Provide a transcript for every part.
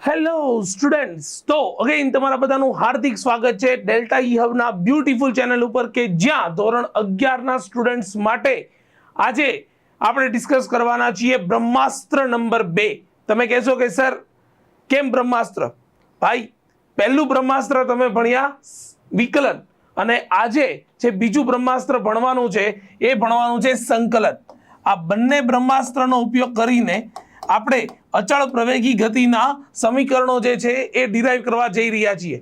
Hello students, તો again તમારા બધાનું હાર્દિક સ્વાગત છે ડેલ્ટા ઈ હબના બ્યુટીફુલ ચેનલ ઉપર કે જ્યાં ધોરણ 11 ના સ્ટુડન્ટ્સ માટે આજે આપણે ડિસ્કસ કરવાના છીએ બ્રહ્માસ્ત્ર નંબર 2। તમે કહેશો કે સર કેમ બ્રહ્માસ્ત્ર? ભાઈ, પહેલું બ્રહ્માસ્ત્ર તમે ભણ્યા વિકલન, અને આજે જે બીજું બ્રહ્માસ્ત્ર ભણવાનું છે એ ભણવાનું છે સંકલન। આ બંને બ્રહ્માસ્ત્રનો ઉપયોગ કરીને આપણે અચળ પ્રવેગી ગતિના સમીકરણો જે છે એ ડિરાઈવ કરવા જઈ રહ્યા છીએ।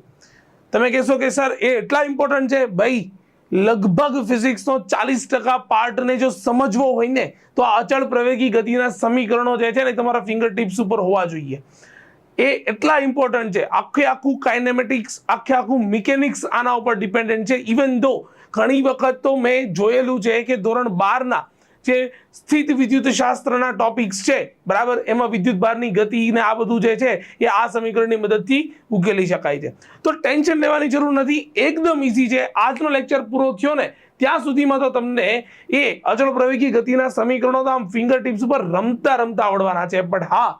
તમે કહેશો કે સર એ એટલા ઇમ્પોર્ટન્ટ છે? ભાઈ, લગભગ ફિઝિક્સનો 40% પાર્ટને જો સમજવો હોય ને તો આ અચળ પ્રવેગી ગતિના સમીકરણો જે છે ને તમારા ફિંગર ટિપ્સ ઉપર હોવા જોઈએ। એ એટલા ઇમ્પોર્ટન્ટ છે, આખું કાઇનેમેટિક્સ, આખું મિકેનિક્સ આના ઉપર ડિપેન્ડન્ટ છે। ઇવન ધો ઘણી વખત તો મેં જોયેલું છે કે ધોરણ 12 ના જે સ્થિત વિદ્યુત શાસ્ત્રના ટોપિક્સ છે, બરાબર, એમાં વિદ્યુત ભારની ગતિ ને આ બધું જે છે એ આ સમીકરણની મદદથી ઉકેલી શકાય છે। તો ટેન્શન લેવાની જરૂર નથી, એકદમ ઈઝી છે। આજનો લેક્ચર પૂરો થયો ને ત્યાં સુધીમાં તો તમને એ અચળ પ્રવેગી ગતિના સમીકરણો તો આમ ફિંગર ટિપ્સ ઉપર રમતા રમતા આવડવાના છે। બટ હા,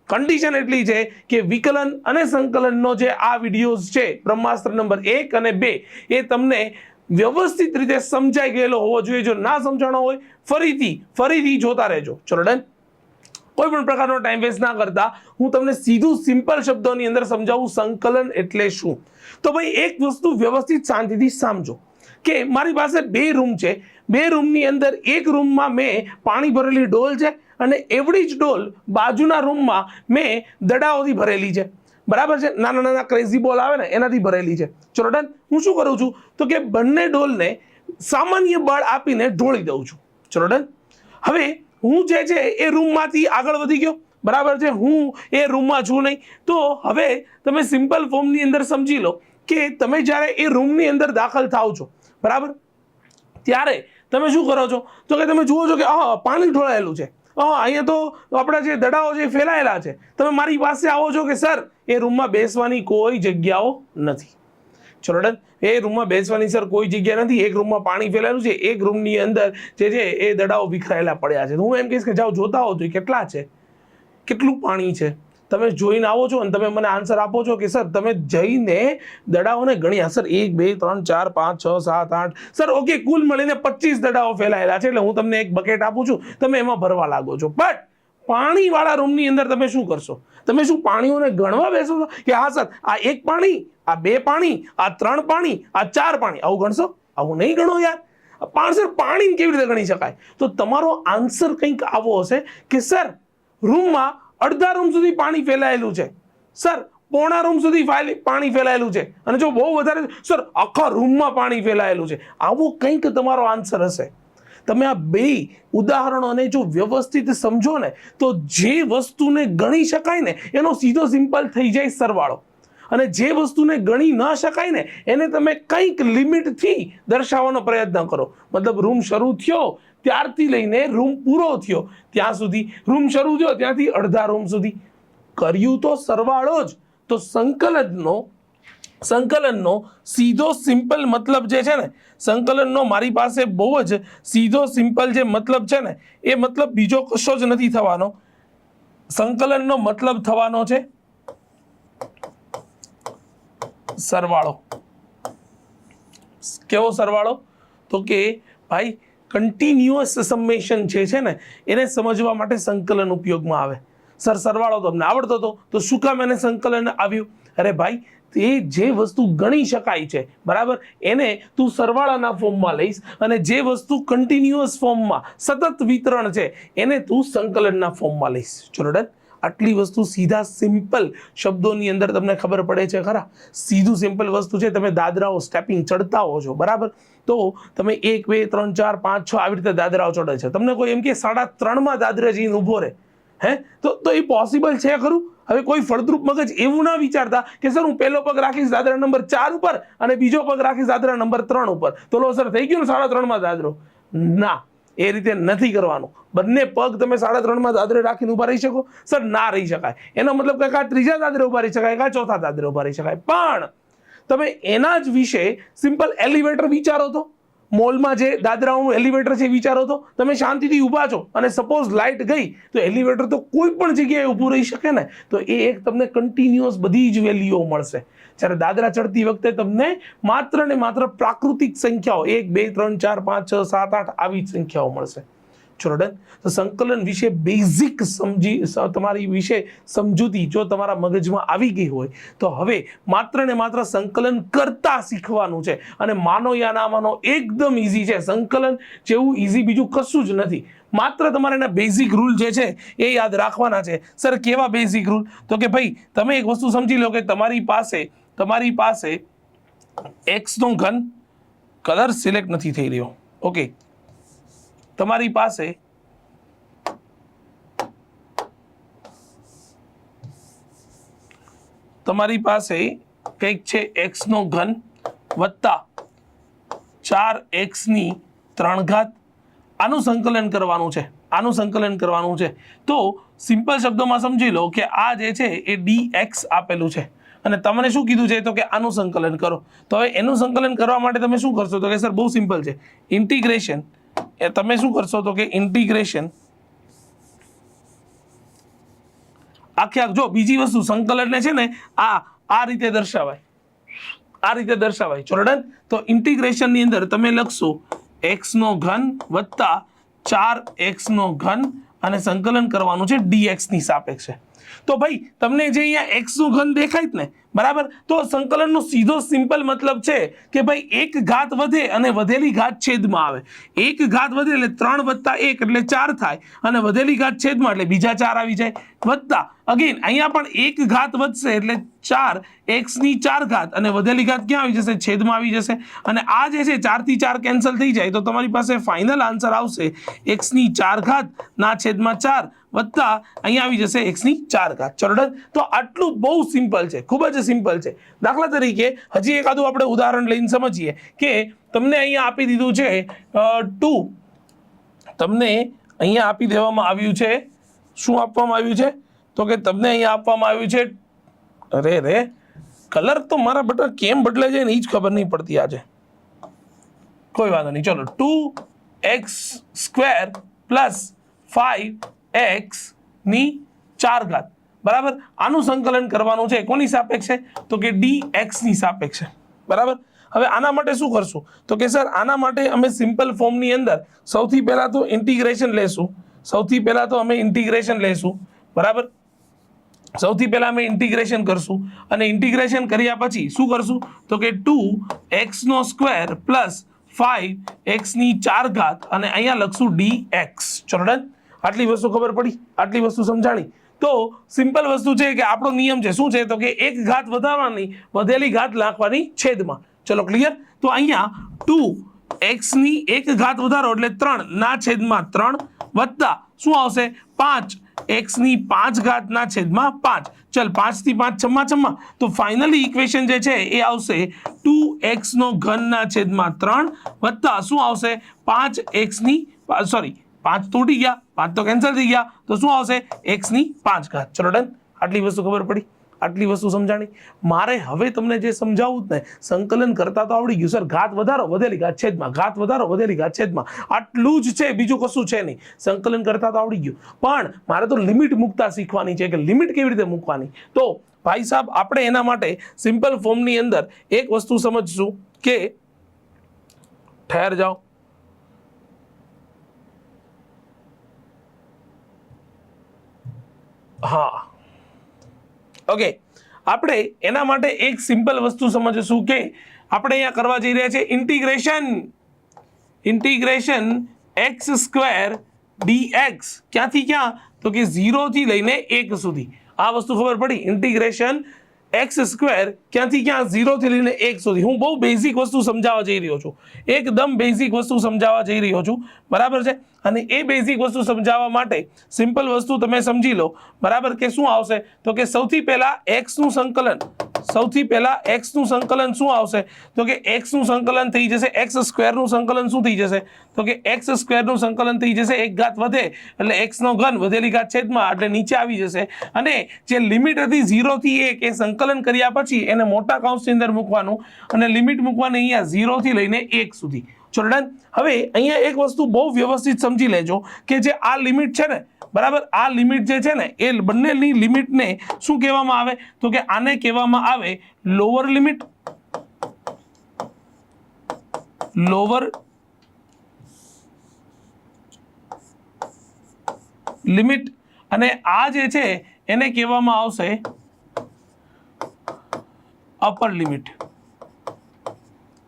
કન્ડિશન એટલી છે કે વિકલન અને સંકલનનો જે આ વિડીયોઝ છે બ્રહ્માસ્ત્ર નંબર 1 અને 2 એ તમને વ્યવસ્થિત રીતે સમજાઈ ગયેલો હોવો જોઈએ। જો ના સમજાણો હોય ફરીથી જોતા રહેજો। ચલો ડન। કોઈ પણ પ્રકારનો ટાઈમ વેસ્ટ ના કરતા હું તમને સીધું સિમ્પલ શબ્દોની અંદર સમજાવું સંકલન એટલે શું। તો ભાઈ, એક વસ્તુ વ્યવસ્થિત શાંતિથી સમજો કે મારી પાસે 2 રૂમ છે, 2 રૂમની અંદર એક રૂમમાં મેં પાણી ભરેલી ડોલ છે અને એવડી જ ડોલ બાજુના રૂમમાં મેં દડાઓથી ભરેલી છે, બરાબર છે, નાના નાના ક્રેઝી બોલ આવે ને એનાથી ભરેલી છે। ચલો ડન। હું શું કરું છું તો કે બંને ડોલને સામાન્ય બળ આપીને ઢોળી દઉં છું। ચલો ડન। હવે હું જે છે એ રૂમમાંથી આગળ વધી ગયો, બરાબર છે, હું એ રૂમમાં છું નહીં। તો હવે તમે સિમ્પલ ફોર્મની અંદર સમજી લો કે તમે જ્યારે એ રૂમની અંદર દાખલ થાવ છો, બરાબર, ત્યારે તમે શું કરો છો તો કે તમે જુઓ છો કે પાણી ઢોળાયેલું છે, અહીંયા તો આપણા જે દડાઓ જે ફેલાયેલા છે। તમે મારી પાસે આવો છો કે સર એ રૂમમાં બેસવાની કોઈ જગ્યાઓ નથી। ચલો ડન। એ રૂમમાં બેસવાની સર કોઈ જગ્યા નથી, એક રૂમમાં પાણી ફેલાયેલું છે, એક રૂમની અંદર જે છે એ દડાઓ વિખરાયેલા પડ્યા છે। તો હું એમ કહીશ કે જાઓ જોતા હો તો કેટલા છે, કેટલું પાણી છે। તમે જોઈને આવો છો અને તમે મને આન્સર આપો છો કે સર તમે જઈને દડાઓને ગણ્યા, સર 1 2 3 4 5 6 7 8, સર ઓકે કુલ મળીને 25 દડાઓ ફેલાયેલા છે, એટલે હું તમને એક બકેટ આપું છું, તમે એમાં ભરવા લાગો છો। બટ પાણી વાળા રૂમની અંદર તમે શું કરશો? તમે શું પાણીઓને ગણવા બેસો છો કે હા સર આ 1 પાણી, આ 2 પાણી, આ 3 પાણી, આ 4 પાણી, આવું ગણશો? આવું નહીં ગણો યાર। સર પાણી કેવી રીતે ગણી શકાય? તો તમારો આન્સર કંઈક આવો હશે કે સર રૂમમાં અડધા રૂમ સુધી પાણી ફેલાયેલું છે, સર પોણા રૂમ સુધી પાણી ફેલાયેલું છે, અને જો બહુ વધારે સર આખા રૂમમાં પાણી ફેલાયેલું છે। આવો કંઈક તમારો આન્સર હશે। તમે આ 2 ઉદાહરણોને જો વ્યવસ્થિત સમજો ને તો જે વસ્તુને ગણી શકાય ને એનો સીધો સિમ્પલ થઈ જાય સરવાળો, અને જે વસ્તુને ગણી ન શકાય ને એને તમે કંઈક લિમિટથી દર્શાવવાનો પ્રયત્ન કરો। મતલબ રૂમ શરૂ થયો ત્યારથી લઈને રૂમ પૂરો થયો ત્યાં સુધી, રૂમ શરૂ થયો ત્યાંથી અડધા રૂમ સુધી કર્યું તો સરવાળો જ। તો સંકલનનો સીધો સિમ્પલ મતલબ જે છે ને, સંકલનનો મારી પાસે બહુ જ સીધો સિમ્પલ જે મતલબ છે ને એ મતલબ બીજો કશો જ નથી થવાનો। સંકલનનો મતલબ થવાનો છે સરવાળો। કેવો સરવાળો? તો કે ભાઈ કન્ટિન્યુઅસ સમેશન છે ને એને સમજવા માટે સંકલન ઉપયોગમાં આવે। સર સરવાળો તમને આવડતો હતો તો શું કામ એને સંકલન આવ્યું? અરે ભાઈ, તે જે વસ્તુ ગણી શકાય છે, બરાબર, એને તું સરવાળાના ફોર્મમાં લઈશ, અને જે વસ્તુ કન્ટિન્યુઅસ ફોર્મમાં સતત વિતરણ છે એને તું સંકલનના ફોર્મમાં લઈશ। ચલો ડન। આટલી વસ્તુ સીધા સિમ્પલ શબ્દોની અંદર તમને ખબર પડે છે ખરા? સીધું સિમ્પલ વસ્તુ છે, તમે દાદરાઓ સ્ટેપિંગ ચડતા હો છો, બરાબર, તો તમે 1 2 3 4 5 6 આવી રીતે દાદરાઓ ચડે છે। તમને કોઈ એમ કે 3.5 દાદરે જઈને ઊભો રહે, તો એ પોસિબલ છે ખરું? હવે કોઈ ફળદ્રુપ મગજ એવું ના વિચારતા કે સર હું પહેલો પગ રાખીશ દાદરા નંબર 4 ઉપર અને બીજો પગ રાખીશ દાદરા નંબર 3 ઉપર, તો લો સર થઈ ગયું ને 3.5 દાદરો। ના, એ રીતે નથી કરવાનું। બંને પગ તમે 3.5 દાદરે રાખીને ઉભા રહી શકો? સર ના રહી શકાય। એનો મતલબ કે કાં ત્રીજા દાદરે ઉભા રહી શકાય, કાં ચોથા દાદરે ઉભા રહી શકાય, પણ તમે એના જ વિશે સિમ્પલ એલિવેટર વિચારો તો, મોલમાં જે દાદરાઓનું એલિવેટર છે વિચારો તો, તમે શાંતિથી ઊભા છો અને સપોઝ લાઇટ ગઈ તો એલિવેટર તો કોઈ પણ જગ્યાએ ઊભું રહી શકે ને, તો એ એક તમને કન્ટિન્યુઅસ બધી જ વેલ્યુઓ મળશે. જ્યારે દાદરા ચડતી વખતે તમને માત્ર ને માત્ર પ્રાકૃતિક સંખ્યાઓ 1 2 3 4 5 6 7 8 આવી જ સંખ્યાઓ મળશે. ચલો ડન. તો સંકલન વિશે બેઝિક તમારી વિશે સમજૂતી જો તમારા મગજમાં આવી ગઈ હોય તો હવે માત્ર ને માત્ર સંકલન કરતા શીખવાનું છે. અને માનો યા ના માનો એકદમ ઈઝી છે. સંકલન જેવું ઈઝી બીજું કશું જ નથી. માત્ર તમારે એના બેઝિક રૂલ જે છે એ યાદ રાખવાના છે. સર કેવા બેઝિક રૂલ? તો કે ભાઈ તમે એક વસ્તુ સમજી લો કે તમારી પાસે x નો ઘન, કલર સિલેક્ટ નથી થઈ રહ્યો, ઓકે, તમારી પાસે કંઈક છે x નો ઘન વત્તા 4x ની 3 ઘાત. આનું સંકલન કરવાનું છે. તો સિમ્પલ શબ્દોમાં સમજી લો કે આ જે છે એ dx આપેલું છે અને તમને શું કીધું છે તો કે આનું સંકલન કરો. તો હવે એનું સંકલન કરવા માટે તમે શું કરશો તો કે સર બહુ સિમ્પલ છે, ઇન્ટિગ્રેશન. એ તમે શું કરશો તો કે ઇન્ટિગ્રેશન આખે જો બીજી વસ્તુ સંકલનને છે ને આ રીતે દર્શાવાય. ચલો ડન. તો ઇન્ટિગ્રેશન ની અંદર તમે લખશો x નો ઘન વત્તા 4x નો ઘન અને સંકલન કરવાનું છે dx ની સાપેક્ષે. તો ભાઈ તમને જે અહીંયા x નું ઘન દેખાય ને, બરાબર, તો સંકલનનો સીધો સિમ્પલ મતલબ છે કે ભાઈ એક ઘાત વધે અને વધેલી ઘાત છેદમાં આવે. એક ઘાત વધે એટલે 3 વત્તા 1 એટલે 4 થાય અને વધેલી ઘાત છેદમાં એટલે બીજા 4 આવી જાય. વત્તા અગેન અહીંયા પણ એક ઘાત વધશે એટલે 4x ની 4 ઘાત અને વધેલી ઘાત ક્યાં આવી જશે? છેદમાં આવી જશે. અને આ જે છે 4 થી 4 કેન્સલ થઈ જાય તો તમારી પાસે ફાઇનલ આન્સર આવશે x ની 4 ઘાત ના છેદમાં 4 વત્તા અહીંયા આવી જશે x ની 4 ઘાત. ચલો ડન. તો આટલું બહુ સિમ્પલ છે, ખૂબ જ સિમ્પલ છે. દાખલા તરીકે હજી એકાદું આપણે ઉદાહરણ લઈને સમજીએ કે તમને અહીંયા આપી દીધું છે 2, તમને અહીંયા આપી દેવામાં આવ્યું છે, શું આપવામાં આવ્યું છે તો કે તમને અહીંયા આપવામાં આવ્યું છે, અરે કલર તો મારા બટા કેમ બદલે છે ને એ જ ખબર નહીં પડતી આજે. કોઈ વાંધો નહીં, ચલો 2x² પ્લસ 5x ની 4 ઘાત, બરાબર. આનું સંકલન કરવાનું છે કોની સાપેક્ષે તો કે dx ની સાપેક્ષે, બરાબર. હવે આના માટે શું કરશું તો કે સર આના માટે અમે સિમ્પલ ફોર્મની અંદર સૌથી પહેલા તો ઇન્ટિગ્રેશન લેશું, બરાબર. સૌથી પહેલા અમે ઇન્ટિગ્રેશન કરશું અને ઇન્ટિગ્રેશન કર્યા પછી શું કરશું તો કે 2x² પ્લસ 5x ની 4 ઘાત અને અહીંયા લખશું dx. ચલો ડન. આટલી વસ્તુ ખબર પડી, આટલી વસ્તુ સમજાણી. તો સિમ્પલ વસ્તુ છે કે આપણો નિયમ છે શું છે તો કે એક ઘાત વધારવાની, વધેલી ઘાત નાખવાની છેદમાં. ચલો ક્લિયર. તો અહીંયા 2x ની 1 ઘાત વધારો એટલે 3 ના છેદમાં 3 વત્તા શું આવશે 5x ની 5 ઘાત ના છેદમાં 5. ચલ 5 થી 5 છમ્મા. તો ફાઇનલી ઇક્વેશન જે છે એ આવશે 2x નો ઘન ના છેદમાં 3 વત્તા શું આવશે 5x ની 5 તૂટી ગયા, 5 તો કેન્સલ થઈ ગયા, તો શું આવશે x ની 5 ઘાત. ચલો ડન. આટલી વસ્તુ ખબર પડી, આટલી વસ્તુ સમજાણી. મારે હવે તમને જે સમજાવવું જ ને, સંકલન કરતા તો આવડી ગયું સર, ઘાત વધારો વધેલી ઘાત છેદમાં, ઘાત વધારો વધેલી ઘાત છેદમાં, આટલું જ છે, બીજું કશું છે નહીં. સંકલન કરતા તો આવડી ગયું, પણ મારે તો લિમિટ મૂકતા શીખવાની છે કે લિમિટ કેવી રીતે મૂકવાની. તો ભાઈ સાહેબ આપણે એના માટે સિમ્પલ ફોર્મની અંદર એક વસ્તુ સમજશું કે ઠેર જાઓ, હા ઓકે, આપણે એના માટે એક સિમ્પલ વસ્તુ સમજીશું કે આપણે અહીંયા કરવા જઈ રહ્યા છે ઇન્ટિગ્રેશન x² dx. ક્યાંથી ક્યાં તો કે 0 થી લઈને 1 સુધી. આ વસ્તુ ખબર પડી, ઇન્ટિગ્રેશન x² ક્યાંથી ક્યાં 0 થી લઈને 1 સુધી. હું બહુ બેઝિક વસ્તુ સમજાવવા જઈ રહ્યો છું, એકદમ બેઝિક વસ્તુ સમજાવવા જઈ રહ્યો છું, બરાબર છે. અને એ બેઝિક વસ્તુ સમજાવવા માટે સિમ્પલ વસ્તુ તમે સમજી લો, બરાબર, કે શું આવશે તો કે સૌથી પહેલા x નું સંકલન શું આવશે તો કે x નું સંકલન થઈ જશે x² નું સંકલન શું થઈ જશે તો કે x² નું સંકલન થઈ જશે, એક ઘાત વધે એટલે x નો ઘન વધેલી ઘાત છેદમાં એટલે નીચે આવી જશે. અને જે લિમિટ હતી 0 થી 1 એ સંકલન કર્યા પછી એને મોટા કૌંસની અંદર મૂકવાનું અને લિમિટ મૂકવાની અહીંયા 0 થી લઈને 1 સુધી. ચલો ડન. હવે અહીંયા એક વસ્તુ બહુ વ્યવસ્થિત સમજી લેજો કે જે આ લિમિટ છે ને, બરાબર, આ લિમિટ જે છે ને એ બંનેની લિમિટને શું કહેવામાં આવે? તો કે આને કહેવામાં આવે લોઅર લિમિટ, લોઅર લિમિટ, અને આ જે છે એને કહેવામાં આવશે અપર લિમિટ.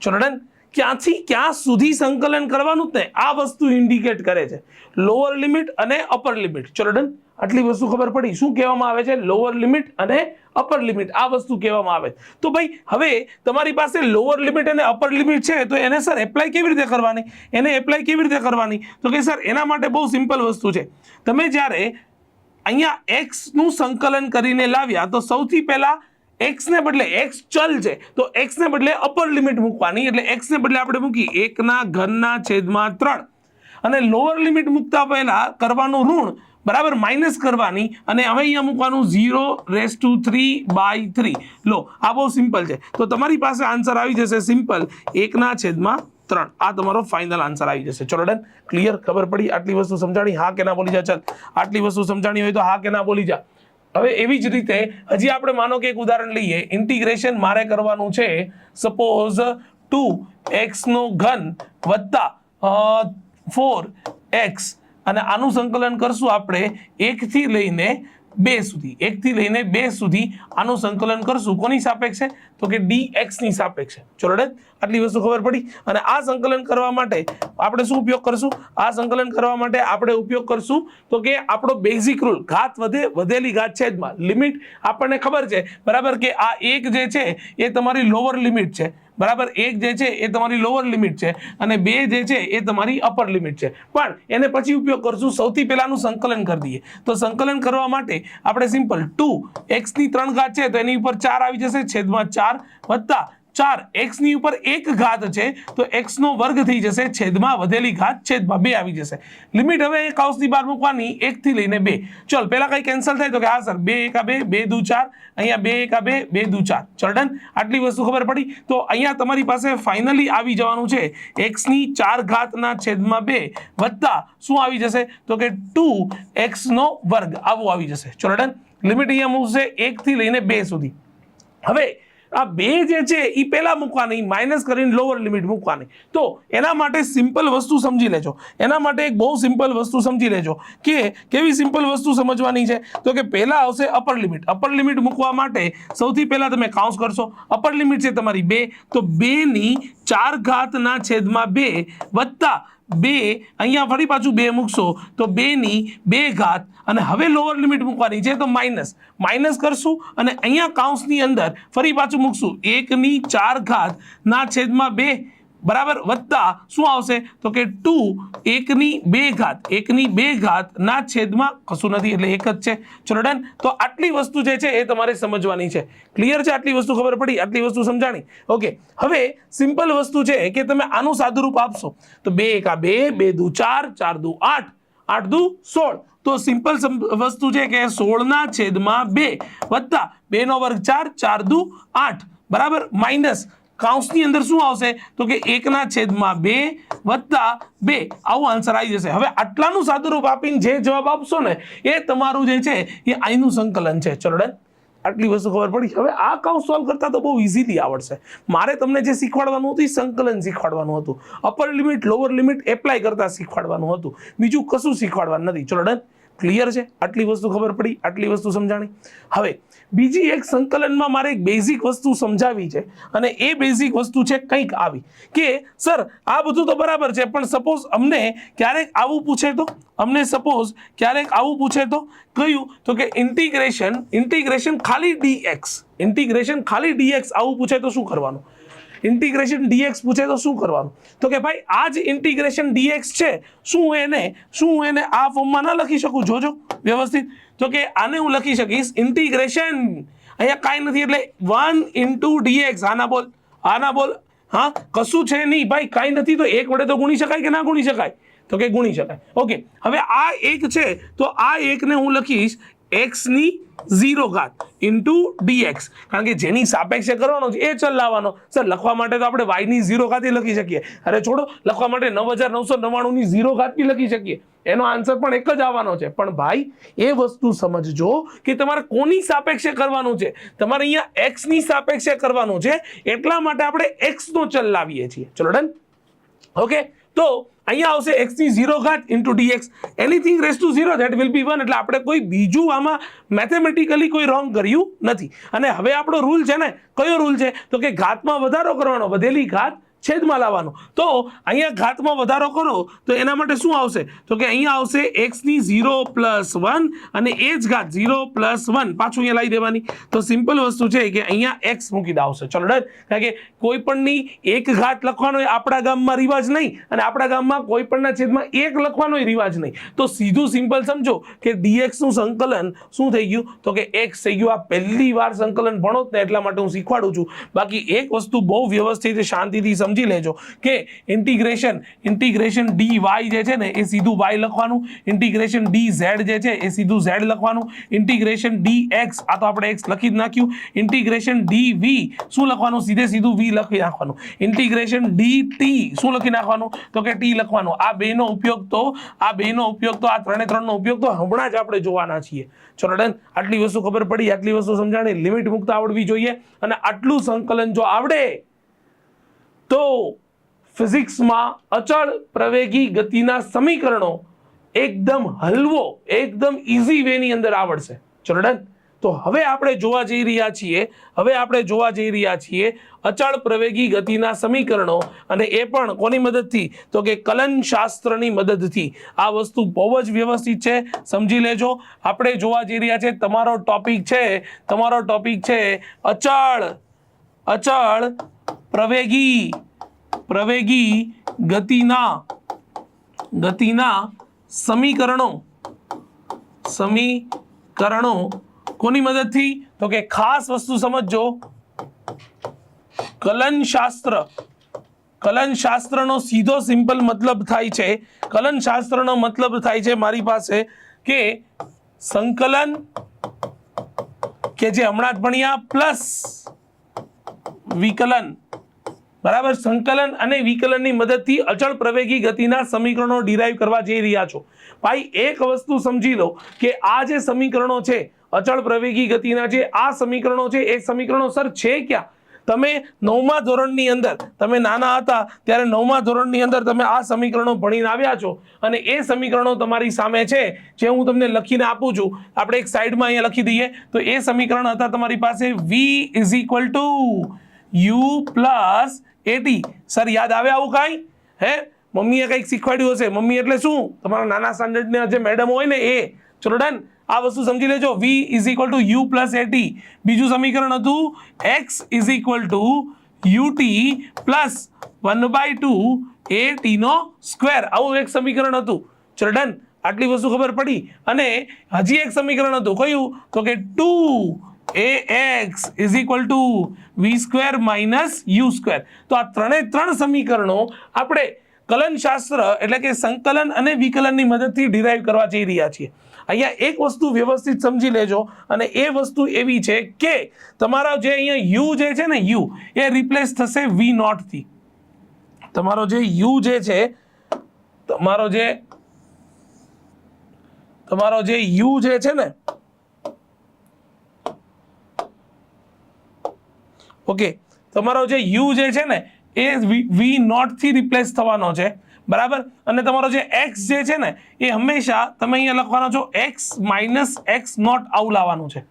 ચલો ડન. ક્યાંથી ક્યાં સુધી સંકલન કરવાનું ને આ વસ્તુ ઇન્ડિકેટ કરે છે, લોઅર લિમિટ અને અપર લિમિટ. ચલો ડન. આટલી વસ્તુ ખબર પડી શું કહેવામાં આવે છે? લોઅર લિમિટ અને અપર લિમિટ, આ વસ્તુ કહેવામાં આવે. તો ભાઈ હવે તમારી પાસે લોઅર લિમિટ અને અપર લિમિટ છે તો એને સર એપ્લાય કેવી રીતે કરવાની? એને એપ્લાય કેવી રીતે કરવાની? તો કે સર એના માટે બહુ સિમ્પલ વસ્તુ છે. તમે જ્યારે અહીંયા x નું સંકલન કરીને લાવ્યા તો સૌથી પહેલા x ને બદલે, x ચલ છે તો x ને બદલે અપર લિમિટ મૂકવાની, એટલે x ને બદલે આપણે મૂકી 1/3 અને લોઅર લિમિટ મૂકતા પહેલા કરવાનું ઋણ, બરાબર, માઇનસ કરવાની, અને હવે અહીંયા મૂકવાનું 0⁻³ લો. આ બહુ સિમ્પલ છે. તો તમારી પાસે આન્સર આવી જશે સિમ્પલ 1/3. આ તમારો ફાઇનલ આન્સર આવી જશે. ચલો ડન. ક્લિયર? ખબર પડી? આટલી વસ્તુ સમજાણી? હા કે ના બોલી જા? ચાલ, આટલી વસ્તુ સમજાણી હોય તો હા કે ના બોલી જા. હવે એવી જ રીતે હજી આપણે માનો કે એક ઉદાહરણ લઈએ. ઇન્ટિગ્રેશન મારે કરવાનું છે સપોઝ 2x³ + 4x, અને આનું સંકલન કરશું આપણે 1 થી લઈને 2 સુધી. 1 થી લઈને 2 સુધી આનું સંકલન કરશું. કોની સાપેક્ષે? તો કે dx ની સાપેક્ષે. ચલો ડન. આટલી વસ્તુ ખબર પડી. અને આ સંકલન કરવા માટે આપણે શું ઉપયોગ કરશું? આ સંકલન કરવા માટે આપણે ઉપયોગ કરશું તો કે આપણો બેઝિક રૂલ, ઘાત વધે, વધેલી ઘાત છેદમાં લિમિટ. આપણને ખબર છે, બરાબર, કે આ 1 જે છે એ તમારી લોઅર લિમિટ છે, બરાબર, 1 જે છે એ તમારી લોઅર લિમિટ છે અને 2 જે છે એ તમારી અપર લિમિટ છે. પણ એને પછી ઉપયોગ કરશું, સૌથી પહેલાનું સંકલન કરી દઈએ. તો સંકલન કરવા માટે આપણે સિમ્પલ 2x³ છે તો એની ઉપર 4 આવી જશે, છેદમાં 4 વત્તા 4 x ની ઉપર 1 ઘાત છે તો x નો વર્ગ થઈ જશે, છેદમાં વધેલી ઘાત છેદમાં 2 આવી જશે. લિમિટ હવે કૌંસની બહાર મૂકવાની 1 થી લઈને 2. ચલ પહેલા કઈ કેન્સલ થાય તો કે હા સર 2 × 2 2 × 4, અહીંયા 2 × 2 2 × 4. ચલ ડન. આટલી વસ્તુ ખબર પડી. તો અહીંયા તમારી પાસે ફાઇનલી આવી જવાનું છે x⁴ વત્તા શું આવી જશે તો કે 2x² આવું આવી જશે. ચલો ડન. લિમિટ અહીંયા મૂકશે 1 થી લઈને 2 સુધી. હવે આ 2 જે છે એ પહેલા મૂકવાની, માઇનસ કરીને લોઅર લિમિટ મૂકવાની. તો એના માટે સિમ્પલ વસ્તુ સમજી લેજો. એના માટે એક બહુ સિમ્પલ વસ્તુ સમજી લેજો કે કેવી સિમ્પલ વસ્તુ સમજવાની છે તો કે પહેલા આવશે અપર લિમિટ. અપર લિમિટ મૂકવા માટે સૌથી પહેલા તમે કાઉન્સ કરશો. અપર લિમિટ છે તમારી 2, તો 2/4 વત્તા 2, અહીંયા ફરી પાછું 2 મૂકશો તો 2/2 અને હવે લોઅર લિમિટ મૂકવાની છે તો માઇનસ કરશું અને અહીંયા કાઉન્સની અંદર ફરી પાછું મૂકશું 1/4 બરાબર, વત્તા શું આવશે તો કે 1/2 કશું નથી એટલે એક જ છે. ચલો ડન. તો આટલી વસ્તુ જે છે એ તમારે સમજવાની છે. ક્લિયર છે? આટલી વસ્તુ ખબર પડી? આટલી વસ્તુ સમજાણી? ઓકે. હવે સિમ્પલ વસ્તુ છે કે તમે આનું સાદુરૂપ આપશો તો 2 × 2 2 × 4 4 × 8 8 × 16. તો સિમ્પલ વસ્તુ છે કે 16/2 વત્તા 2² 4 4 × 8 બરાબર, માઇનસ કાઉન્સની અંદર શું આવશે તો કે 1/2 વત્તા 2. આવો આન્સર આવી જશે. હવે આટલાનું સાદુરૂપ આપીને જે જવાબ આપશો ને એ તમારું જે છે એ આઈનું સંકલન છે. ચલો ડન. આટલી વસ્તુ ખબર પડી. હવે આ કાઉન્સ સોલ્વ કરતા તો બહુ ઇઝીલી આવડશે. મારે તમને જે શીખવાડવાનું હતું એ સંકલન શીખવાડવાનું હતું. Upper limit lower limit apply કરતા શીખવાડવાનું હતું. બીજું કશું શીખવાડવાનું નથી. ચલો ડન. ક્લિયર છે? આટલી વસ્તુ ખબર પડી? આટલી વસ્તુ સમજાણી? હવે બીજી એક સંકલનમાં મારે એક બેઝિક વસ્તુ સમજાવી છે અને એ બેઝિક વસ્તુ છે કંઈક આવી કે સર આ બધું તો બરાબર છે પણ સપોઝ અમને ક્યારેક આવું પૂછે તો, અમને સપોઝ ક્યારેક આવું પૂછે તો કયું તો કે ઇન્ટિગ્રેશન ખાલી dx આવું પૂછે તો શું કરવાનું? ઇન્ટિગ્રેશન dx પૂછે તો શું કરવાનું? તો કે ભાઈ આ જ ઇન્ટિગ્રેશન dx છે, શું હું એને આ ફોર્મમાં ના લખી શકું? જોજો વ્યવસ્થિત. તો કે આને હું લખી શકીશ ઇન્ટિગ્રેશન, અહીંયા કાંઈ નથી એટલે 1 × dx. આના બોલ. હા, કશું છે નહીં ભાઈ, કાંઈ નથી તો 1 વડે તો ગુણી શકાય કે ના ગુણી શકાય? તો કે ગુણી શકાય. ઓકે. હવે આ 1 છે તો આ 1 ને હું લખીશ x² 0 ઘાત ઇન્ટુ dx, કારણ કે જેની સાપેક્ષે કરવાનો છે એ ચલ લાવવાનો. સર લખવા માટે તો આપણે y ની 0 ઘાત લખી શકીએ. અરે છોડો, લખવા માટે 9999 ની 0 ઘાત બી લખી શકીએ. એનો આન્સર પણ એક જ આવવાનો છે. પણ ભાઈ એ વસ્તુ સમજજો કે તમારે કોની સાપેક્ષે કરવાનું છે. તમારે અહીંયા x ની સાપેક્ષે કરવાનું છે, એટલા માટે આપણે x નો ચલ લાવીએ છીએ. ચલો ડન. ઓકે, તો અહીંયા આવશે x ની 0 ઘાત into dx, anything raise to 0 that will be 1. એટલે આપણે કોઈ બીજું આમાં મેથેમેટિકલી કોઈ રોંગ કર્યું નથી. અને હવે આપણો રૂલ છે ને, કયો રૂલ છે? તો કે ઘાતમાં વધારો કરવાનો, વધેલી ઘાત છેદમાં લાવવાનો. તો અહીંયા ઘાતમાં વધારો કરો તો એના માટે શું આવશે? તો કે અહીંયા આવશે x ની 0 પ્લસ 1 અને એ જ ઘાત 0 પ્લસ 1 પાછું અહીંયા લાવી દેવાની. તો સિમ્પલ વસ્તુ છે કે અહીંયા x મૂકી દાવશે. ચલો ડન. કારણ કે કોઈ પણની એક ઘાત લખવાનો એ આપણા ગામમાં રિવાજ નહીં, અને આપણા ગામમાં કોઈ પણના છેદમાં એક લખવાનો રિવાજ નહીં. તો સીધું સિમ્પલ સમજો કે dx નું સંકલન શું થઈ ગયું? તો કે x થઈ ગયું. આ પહેલી વાર સંકલન ભણો ને એટલા માટે હું શીખવાડું છું. બાકી એક વસ્તુ બહુ વ્યવસ્થિત શાંતિથી સમજી લેજો કે ઇન્ટિગ્રેશન dy જે છે ને એ સીધું y લખવાનું, ઇન્ટિગ્રેશન dz જે છે એ સીધું z લખવાનું, ઇન્ટિગ્રેશન dx આ તો આપણે x લખી જ નાખ્યું, ઇન્ટિગ્રેશન dv શું લખવાનું? સીધું v લખી નાખવાનું, ઇન્ટિગ્રેશન dt શું લખી નાખવાનું? તો કે t લખવાનું. આ બેનો ઉપયોગ તો આ ત્રણનો ઉપયોગ તો હમણાં જ આપણે જોવાના છીએ. ચલો ડન. આટલી વસ્તુ ખબર પડી, આટલી વસ્તુ સમજાણી, લિમિટ મુક્ત આવડવી જોઈએ. અને આટલું સંકલન જો આવડે તો ફિઝિક્સમાં અચળ પ્રવેગી ગતિના સમીકરણો એકદમ હલવો, એકદમ ઈઝી વે ની અંદર આવડશે. ચલો ડન. તો હવે આપણે જોવા જઈ રહ્યા છીએ અચળ પ્રવેગી ગતિના સમીકરણો, અને એ પણ કોની મદદથી? તો કે કલનશાસ્ત્રની મદદથી. આ વસ્તુ બહુ જ વ્યવસ્થિત છે, સમજી લેજો. આપણે જોવા જઈ રહ્યા છે, તમારો ટોપિક છે અચળ પ્રવેગી ગતિના સમીકરણો કોની મદદથી? તો કે ખાસ વસ્તુ સમજજો, કલનશાસ્ત્રનો સીધો સિમ્પલ મતલબ થાય છે, મારી પાસે કે સંકલન કે જે હમણાં જ ભણ્યા પ્લસ વિકલન. બરાબર. સંકલન અને વિકલનની મદદથી અચળ પ્રવેગી ગતિના સમીકરણો ડિરાઈવ કરવા જઈ રહ્યા છો. ભાઈ એક વસ્તુ સમજી લો કે આ જે સમીકરણો છે અચળ પ્રવેગી ગતિના, જે આ સમીકરણો છે એ સમીકરણો સર છે ક્યાં? તમે 9મા ધોરણની અંદર, તમે નાના હતા ત્યારે 9મા ધોરણની અંદર તમે આ સમીકરણો ભણીને આવ્યા છો, અને એ સમીકરણો તમારી સામે છે, જે હું તમને લખીને આપું છું. આપણે એક સાઈડમાં અહીંયા લખી દઈએ. તો એ સમીકરણ હતા તમારી પાસે v = u plus at. Sir યાદ આવે આવું કાંઈ? હે, મમ્મીએ કંઈક શીખવાડ્યું હશે. મમ્મી એટલે શું? તમારા નાના સ્ટાન્ડર્ડના જે મેડમ હોય ને એ. ચલો ડન. આ વસ્તુ સમજી લેજો. v = u plus at. બીજું સમીકરણ હતું x = ut પ્લસ 1/2 at નો સ્ક્વેર. આવું એક સમીકરણ હતું. ચલો ડન. આટલી વસ્તુ ખબર પડી. અને હજી એક સમીકરણ હતું, કયું? તો કે 2ax = v² - u². તો આ ત્રણ સમીકરણો આપણે કલનશાસ્ત્ર એટલે કે સંકલન અને વિકલનની મદદથી ડિરાઈવ કરવા જઈ રહ્યા છીએ. અહીંયા એક વસ્તુ વ્યવસ્થિત સમજી લેજો, અને એ વસ્તુ એવી છે કે તમારા જે અહીંયા u જે છે ને, u એ રિપ્લેસ થશે v0 થી. તમારો જે u જે છે, તમારો જે u જે છે ને, ઓકે, તમારો જે u જે છે ને એ v0 થી રિપ્લેસ થવાનો છે. બરાબર. અને તમારો જે x જે છે ને એ હંમેશા તમે અહીંયા લખવાનો છો x - x0 આવું લાવવાનું છે.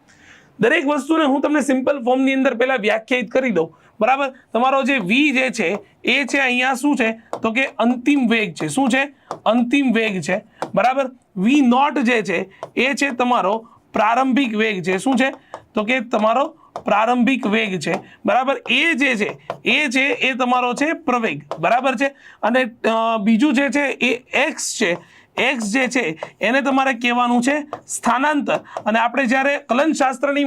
દરેક વસ્તુને હું તમને સિમ્પલ ફોર્મની અંદર પહેલા વ્યાખ્યાયિત કરી દઉં. બરાબર. તમારો જે v જે છે એ છે અહીંયા શું છે? તો કે અંતિમ વેગ છે. શું છે? અંતિમ વેગ છે. બરાબર. v0 જે છે એ છે તમારો પ્રારંભિક વેગ છે. શું છે? તો કે તમારો પ્રારંભિક વેગ છે. બરાબર. એ જે છે એ તમારો છે પ્રવેગ. બરાબર છે. અને બીજું જે છે એ x છે. x જે છે એને તમારે કહેવાનું છે સ્થાનાંતર. અને આપણે જ્યારે કલનશાસ્ત્રની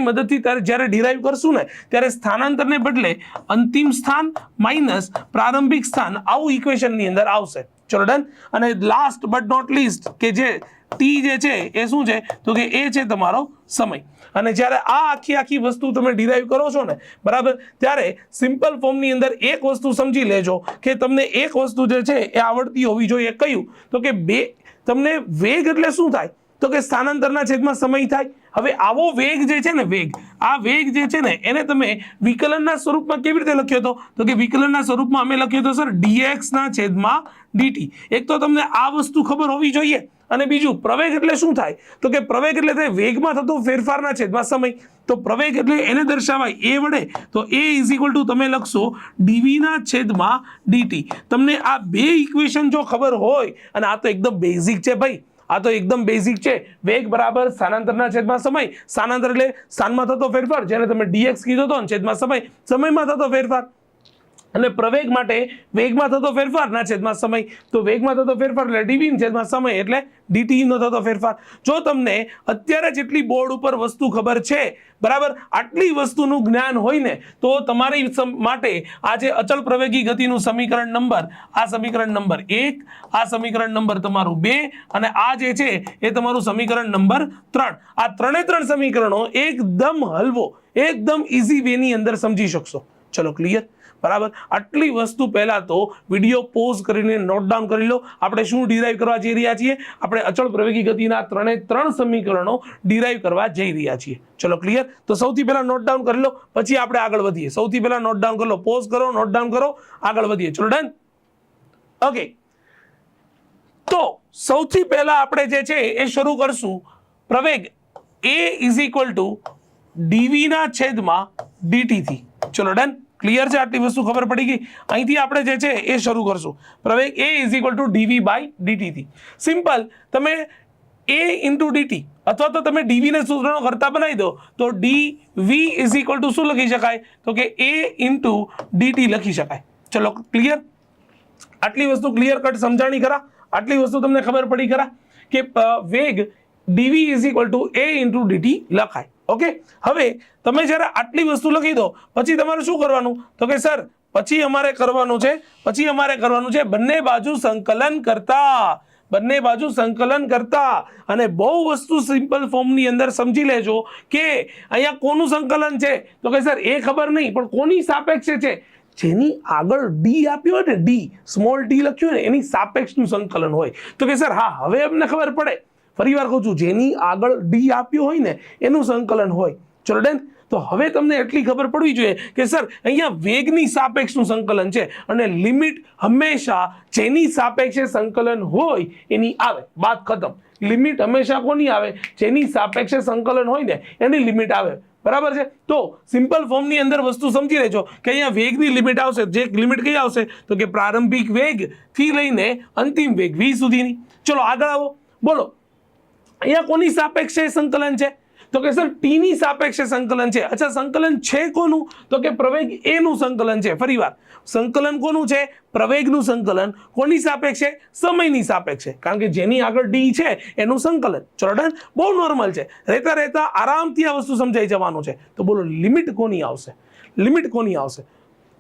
મદદથી જ્યારે ડિરાઈવ કરશું ને, ત્યારે સ્થાનાંતરને બદલે અંતિમ સ્થાન માઇનસ પ્રારંભિક સ્થાન આવું ઇક્વેશનની અંદર આવશે. ચલો ડન. અને લાસ્ટ બટ નોટ લીસ્ટ કે જે ટી જે છે એ શું છે તો કે એ છે તમારો સમય. અને જ્યારે આ આખી વસ્તુ તમે ડિરાઈવ કરો છો ને બરાબર, ત્યારે સિમ્પલ ફોર્મની અંદર એક વસ્તુ સમજી લેજો કે તમને એક વસ્તુ જે છે એ આવડતી હોવી જોઈએ. કયું તો કે તમને વેગ એટલે શું થાય તો કે સ્થાનાંતરના છેદમાં સમય થાય. હવે આવો વેગ જે છે ને આ વેગ જે છે ને એને તમે વિકલનના સ્વરૂપમાં કેવી રીતે લખ્યો હતો તો કે વિકલનના સ્વરૂપમાં અમે લખ્યો હતો સર dx ના છેદમાં dt. એક તો તમને આ વસ્તુ ખબર હોવી જોઈએ અને બીજું પ્રવેગ એટલે શું થાય તો કે પ્રવેગ એટલે તે વેગમાં થતો ફેરફારના છેદમાં સમય. તો પ્રવેગ એટલે એને દર્શાવાય એ વડે, તો a = તમે લખશો dv ના છેદમાં dt. તમને આ બે ઇક્વેશન જો ખબર હોય, અને આ તો એકદમ બેઝિક છે ભાઈ, આ તો એકદમ બેઝિક છે. વેગ બરાબર સ્થાનાંતરના છેદમાં સમય, સ્થાનાંતર એટલે સ્થાનમાં થતો ફેરફાર જેને તમે dx કીધો હતો, છેદમાં સમય સમયમાં થતો ફેરફાર. અને પ્રવેગ માટે વેગમાં થતો ફેરફાર ના છેદમાં સમય, તો વેગમાં થતો ફેરફાર એટલે dv ના છેદમાં સમય એટલે dt નો થતો ફેરફાર. જો તમને અત્યારે જેટલી બોર્ડ ઉપર વસ્તુ ખબર છે બરાબર, આટલી વસ્તુનું જ્ઞાન હોય ને તો તમારી માટે આ જે અચળ પ્રવેગી ગતિનું સમીકરણ નંબર, આ સમીકરણ નંબર 1, આ સમીકરણ નંબર તમારું 2 અને આ જે છે એ તમારું સમીકરણ નંબર 3, આ ત્રણે સમીકરણો એકદમ હલવો, એકદમ ઇઝી વે ની અંદર સમજી શકશો. ચલો ક્લિયર બરાબર. આટલી વસ્તુ પહેલા તો વિડીયો પોઝ કરીને નોટ ડાઉન કરી લો. આપણે શું ડિરાઈવ કરવા જઈ રહ્યા છીએ? આપણે અચળ પ્રવેગી ગતિના ત્રણ સમીકરણો ડિરાઈવ કરવા જઈ રહ્યા છીએ. ચલો ક્લિયર. તો સૌથી પહેલા નોટ ડાઉન કરી લો, પછી આપણે આગળ વધીએ. સૌથી પહેલા નોટ ડાઉન કરી લો, પોઝ કરો, નોટ ડાઉન કરો, આગળ વધીએ. ચલો ડન. ઓકે, તો સૌથી પહેલા આપણે જે છે એ શરૂ કરશું પ્રવેગ a = dv ના છેદમાં dt થી. ચલો ડન. ક્લિયર છે? આટલી વસ્તુ ખબર પડી ગઈ. અહીંથી આપણે જે છે એ શરૂ કરશું પ્રવેગ a = dv/dt થી. સિમ્પલ, તમે a × dt અથવા તો તમે dv ને સૂત્રનો કરતા બનાવી દો તો dv = શું લખી શકાય તો કે a × dt લખી શકાય. ચલો ક્લિયર. આટલી વસ્તુ ક્લિયર કટ સમજાણી ખરા? આટલી વસ્તુ તમને ખબર પડી ખરા કે વેગ dv = a × dt લખાય. ઓકે, હવે તમે જ્યારે આટલી વસ્તુ લખી દો પછી તમારે શું કરવાનું તો કે સર પછી અમારે કરવાનું છે બંને બાજુ સંકલન કરતા. અને બહુ વસ્તુ સિમ્પલ ફોર્મની અંદર સમજી લેજો કે અહીંયા કોનું સંકલન છે તો કે સર એ ખબર નહીં, પણ કોની સાપેક્ષે છે? જેની આગળ d આપ્યો હોય ને, d સ્મોલ d લખ્યું ને એની સાપેક્ષનું સંકલન હોય. તો કે સર હા, હવે અમને ખબર પડે. ફરી વાર કહું છું, જેની આગળ d આપ્યો હોય ને એનું સંકલન હોય. ચલો ડન. તો હવે તમને એટલી ખબર પડવી જોઈએ કે સર અહીંયા વેગની સાપેક્ષનું સંકલન છે અને લિમિટ હંમેશા જેની સાપેક્ષે સંકલન હોય એની આવે. બાત ખતમ. લિમિટ હંમેશા કોની આવે? જેની સાપેક્ષે સંકલન હોય ને એની લિમિટ આવે. બરાબર છે? તો સિમ્પલ ફોર્મની અંદર વસ્તુ સમજી લેજો કે અહીંયા વેગની લિમિટ આવશે. જે લિમિટ કઈ આવશે તો કે પ્રારંભિક વેગ થી લઈને અંતિમ વેગ v સુધીની. ચલો આગળ આવો, બોલો અહીંયા કોની સાપેક્ષે સંકલન છે તો કે સર t ની સાપેક્ષે સંકલન છે. અચ્છા, સંકલન છે કોનું તો કે પ્રવેગ a નું સંકલન છે. ફરીવાર સંકલન કોનું છે? પ્રવેગનું સંકલન. કોની સાપેક્ષે? સમયની સાપેક્ષે, કારણ કે જેની આગળ d છે એનું સંકલન. ચલો ડન. બહુ નોર્મલ છે. રહેતા આરામથી આ વસ્તુ સમજાઈ જવાનું છે. તો બોલો લિમિટ કોની આવશે?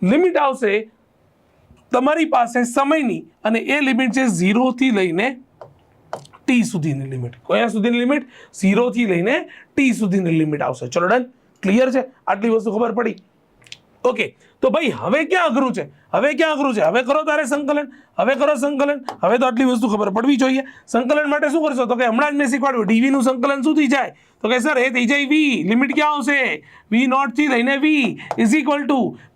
લિમિટ આવશે તમારી પાસે સમયની, અને એ લિમિટ છે 0 થી લઈને t સુધીની લિમિટ. કયા સુધીની લિમિટ? 0 થી લઈને t સુધીની લિમિટ આવશે. ચલો ડન. ક્લિયર છે? આટલી વસ્તુ ખબર પડી? ઓકે, તો ભાઈ હવે ક્યાં અઘરું છે? હવે કરો તારે સંકલન. હવે તો આટલી વસ્તુ ખબર પડવી જોઈએ. સંકલન માટે શું કરશો તો કે હમણાં જ મેં શીખવાડ્યું dv નું સંકલન શું થઈ જાય તો કે સર એ થઈ જાય v. લિમિટ ક્યાં આવશે? v0 થી લઈને v =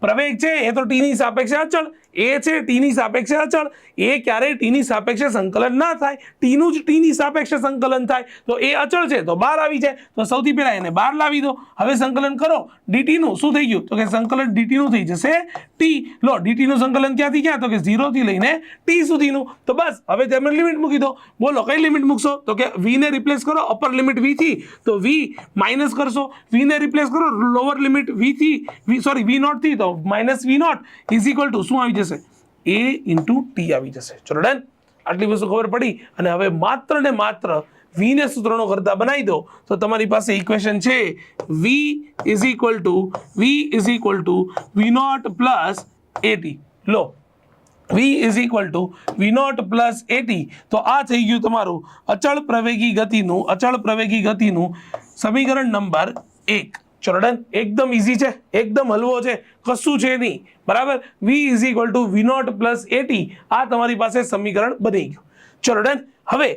પ્રવેગ છે એ તો t ની સાપેક્ષે અચળ, એ છે t ની સાપેક્ષે અચળ. એ ક્યારે t ની સાપેક્ષે સંકલન ના થાય, t નું જ t ની સાપેક્ષે સંકલન થાય. તો એ અચળ છે તો બહાર આવી જાય. તો સૌથી પહેલા એને બહાર લાવી દો. હવે સંકલન કરો dt નું. શું થઈ ગયું તો કે સંકલન dt નું થઈ જશે t. લો, dt નું સંકલન ક્યાંથી ક્યાં તો કે 0 થી લઈને t સુધીનું. તો બસ હવે તમે લિમિટ મૂકી દો. બોલો કઈ લિમિટ મૂકશો તો કે v ને રિપ્લેસ કરો અપર લિમિટ v થી, તો v માઇનસ કરશો. v ને રિપ્લેસ કરો લોઅર લિમિટ v થી, v0 થી, તો માઇનસ v0 = શું આવી જશે? a × t આવી જશે. ચલો ડન. આટલી વસ્તુ ખબર પડી. અને હવે માત્ર ને માત્ર v ને સૂત્રનો કરતા બનાવી દો તો તમારી પાસે ઇક્વેશન છે v = v0 + at. લો, v is equal to v nought plus a t. તો આ થઈ ગયું તમારું અચળ પ્રવેગી ગતિનું સમીકરણ નંબર 1. ચલો ડન. એકદમ ઇઝી છે, એકદમ હલવો છે, કશું છે નહીં, બરાબર. v is equal to v nought plus a t, આ તમારી પાસે સમીકરણ બની ગયું. ચલો ડન. હવે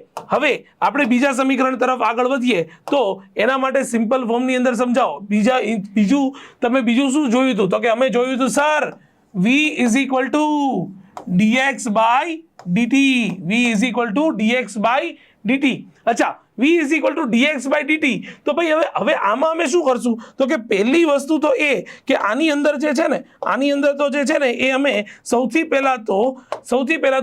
આપણે બીજા સમીકરણ તરફ આગળ વધીએ તો એના માટે સિમ્પલ ફોર્મની અંદર સમજાવો. તમે બીજું શું જોયું હતું? તો કે અમે જોયું હતું sir v is equal to dx by dt. v is equal to dx by dt. અચ્છા, v is equal to dx by dt. તો ભાઈ હવે આમાં અમે શું કરશું? તો કે પહેલી વસ્તુ તો એ કે આની અંદર જે છે ને એ અમે સૌથી પહેલા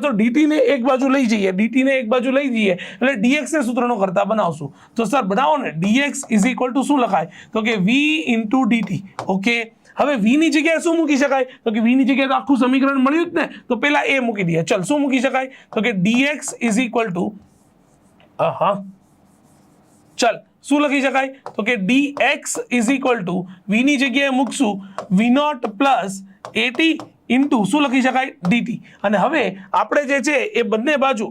તો dt ને એક બાજુ લઈ જઈએ, એટલે dx ને સૂત્રનો કરતા બનાવશું. તો સર બનાવો ને. dx ઇઝ ઇક્વલ ટુ શું લખાય? તો કે v ઇન્ટુ dt. ઓકે. હવે v ની જગ્યાએ શું મૂકી શકાય? તો કે v ની જગ્યાએ તો આખું સમીકરણ મળ્યું જ ને, તો પહેલા એ મૂકી દઈએ. ચલ, શું મૂકી શકાય? તો કે dx ઇઝ ઇક્વલ ટુ ચલ શું લખી શકાય? તો કે dx is equal to v ની જગ્યાએ મૂકશું v nought plus a t into શું લખી શકાય? dt. અને હવે આપણે જે છે એ બંને બાજુ